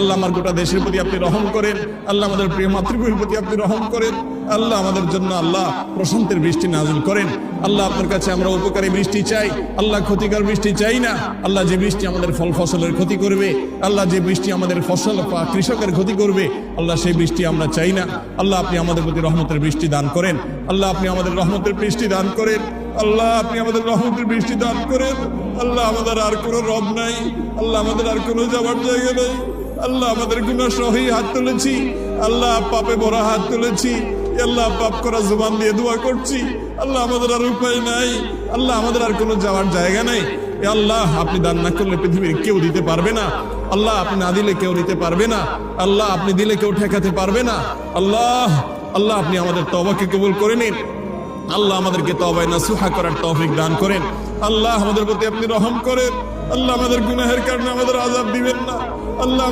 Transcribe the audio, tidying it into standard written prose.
আল্লাহ আমার গোটা দেশের প্রতি আপনি রহম করেন। আল্লাহ আমাদের প্রিয় মাতৃভূমির প্রতি আপনি রহম করেন। আল্লাহ আমাদের জন্য আল্লাহ প্রশান্তের বৃষ্টি নাজিল করেন। আল্লাহ আপনার কাছে আমরা উপকারী বৃষ্টি চাই, আল্লাহ ক্ষতিকর বৃষ্টি চাই না। আল্লাহ যে বৃষ্টি আমাদের ফল ফসলের ক্ষতি করবে, আল্লাহ যে বৃষ্টি আমাদের ফসল বা কৃষকের ক্ষতি করবে, আল্লাহ সেই বৃষ্টি আমরা চাই না। আল্লাহ আপনি আমাদের প্রতি রহমতের বৃষ্টি দান করেন। আল্লাহ আপনি আমাদের রহমতের বৃষ্টি দান করেন। আল্লাহ আপনি আমাদের রহমতের বৃষ্টি দান করেন। আল্লাহ আমাদের আর কোনো রব নাই, আল্লাহ আমাদের আর কোনো যাওয়ার জায়গা নেই। আল্লাহ আমাদের গুনাহ সহি হাত তুলেছি, আল্লাহ পাপে ভরা হাত তুলেছি। আল্লাহ পাপ করা জবান দিয়ে দোয়া করছি। আল্লাহ আমাদের আর উপায় নাই, আল্লাহ আমাদের আর কোনো যাওয়ার জায়গা নেই। আল্লাহ আপনি দান না করলে পৃথিবীর কেউ দিতে পারবে না। আল্লাহ আপনি না দিলে কেউ নিতে পারবে না। আল্লাহ আপনি দিলে কেউ ঠেকাতে পারবে না। আল্লাহ আল্লাহ আপনি আমাদের তওবাকে কবুল করে নিন। আল্লাহ আমাদেরকে তওবায়ে নাসুহা করার তৌফিক দান করেন। আল্লাহ আমাদের প্রতি আপনি রহম করেন। আল্লাহ আমাদের গুনাহের কারণে আমাদের আযাব দিবেন না। আল্লাহ